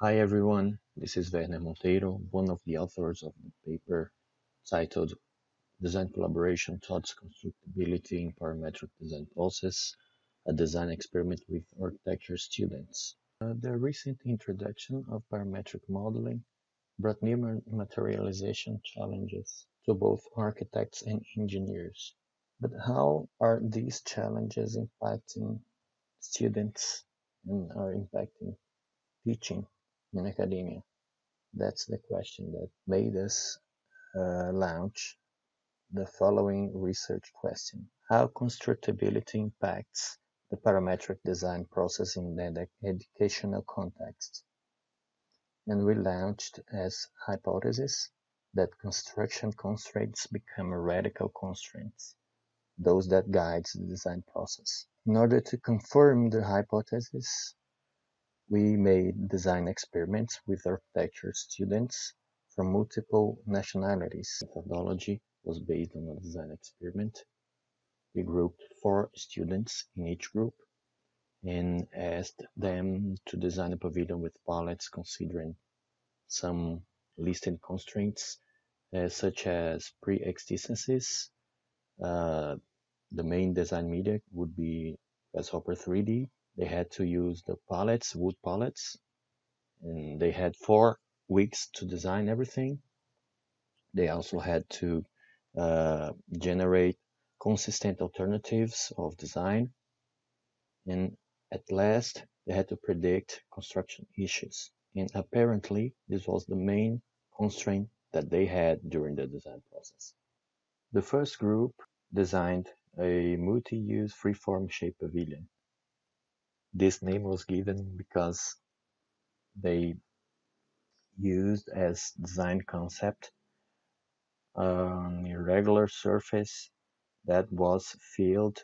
Hi everyone, this is Werner Monteiro, one of the authors of the paper titled Design Collaboration Towards Constructibility in Parametric Design Process, a design experiment with architecture students. The recent introduction of parametric modeling brought new materialization challenges to both architects and engineers. But how are these challenges impacting students and are impacting teaching in academia? That's the question that made us launch the following research question. How constructibility impacts the parametric design process in the educational context? And we launched as hypothesis that construction constraints become radical constraints, those that guide the design process. In order to confirm the hypothesis, we made design experiments with architecture students from multiple nationalities. The methodology was based on a design experiment. We grouped 4 students in each group and asked them to design a pavilion with palettes considering some listed constraints such as pre-existences. The main design media would be Grasshopper 3D. They had to use the palettes, wood palettes, and they had 4 weeks to design everything. They also had to generate consistent alternatives of design, and at last they had to predict construction issues. And apparently this was the main constraint that they had during the design process. The first group designed a multi-use freeform shape pavilion. This name was given because they used as design concept an irregular surface that was filled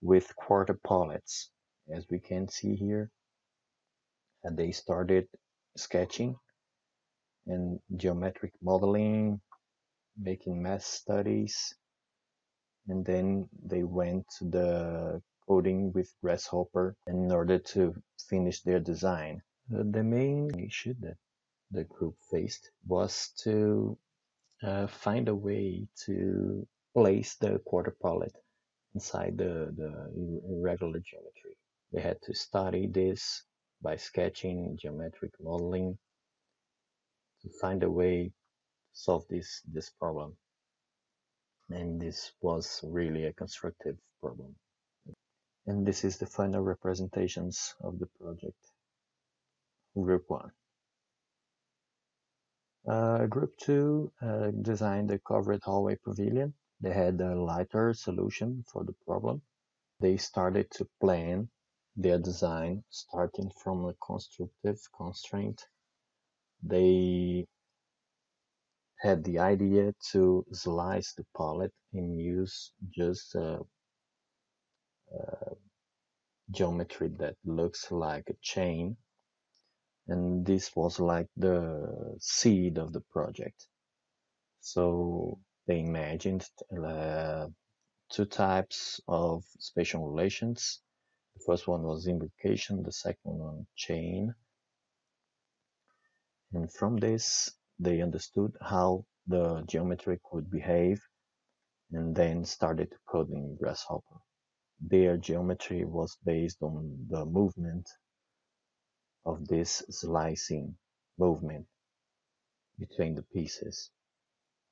with quarter pallets, as we can see here. And they started sketching and geometric modeling, making math studies, and then they went to the coding with Grasshopper in order to finish their design. The main issue that the group faced was to find a way to place the quarter pallet inside the irregular geometry. They had to study this by sketching, geometric modeling, to find a way to solve this problem. And this was really a constructive problem. And this is the final representations of the project. Group 1. Group 2 designed a covered hallway pavilion. They had a lighter solution for the problem. They started to plan their design starting from a constructive constraint. They had the idea to slice the palette and use just geometry that looks like a chain, and this was like the seed of the project. So they imagined 2 types of spatial relations. The first one was imbrication, the second one chain. And from this, they understood how the geometry could behave and then started coding Grasshopper. Their geometry was based on the movement of this slicing movement between the pieces.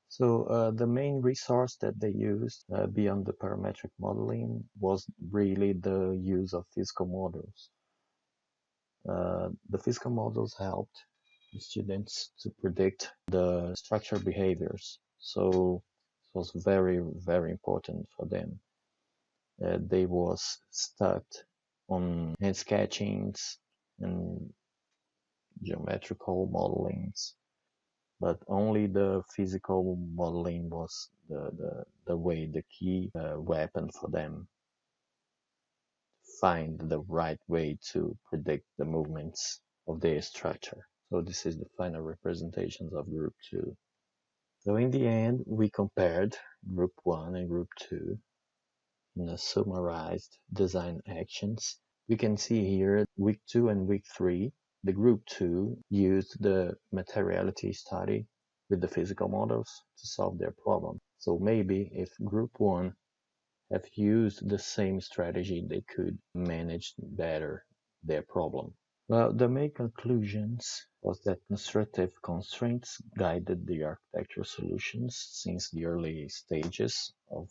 So the main resource that they used beyond the parametric modeling was really the use of physical models. The physical models helped the students to predict the structure behaviors. So it was very, very important for them. They was stuck on hand sketchings and geometrical modelings, but only the physical modeling was the key weapon for them to find the right way to predict the movements of their structure. So this is the final representations of group 2. So in the end, we compared group 1 and group 2 in a summarized design actions. We can see here week 2 and week 3 The group 2 used the materiality study with the physical models to solve their problem. So maybe if group 1 have used the same strategy, they could manage better their problem. Well, the main conclusions was that constructive constraints guided the architectural solutions since the early stages of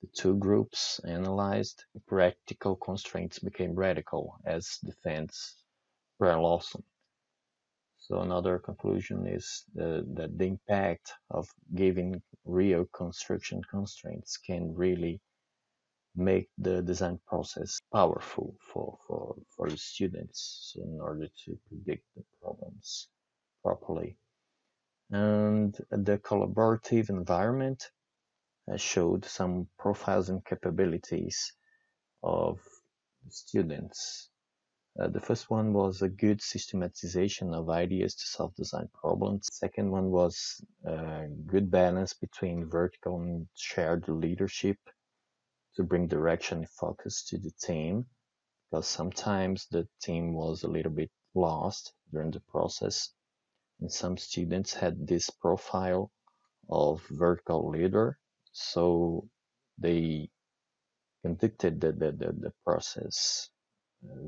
the two groups analyzed. Practical constraints became radical, as defends Brian Lawson. So another conclusion is that the impact of giving real construction constraints can really make the design process powerful for the students, so in order to predict the problems properly. And the collaborative environment showed some profiles and capabilities of students. The first one was a good systematization of ideas to solve design problems. Second one was a good balance between vertical and shared leadership to bring direction and focus to the team, because sometimes the team was a little bit lost during the process, and some students had this profile of vertical leader, so they conducted the process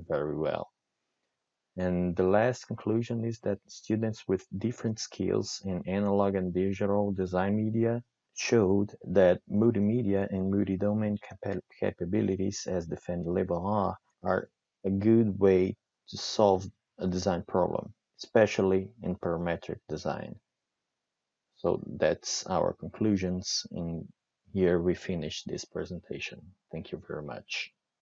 very well. And the last conclusion is that students with different skills in analog and digital design media showed that multimedia and multi-domain capabilities, as defined label are a good way to solve a design problem, especially in parametric design. So that's our conclusions, and here we finish this presentation. Thank you very much.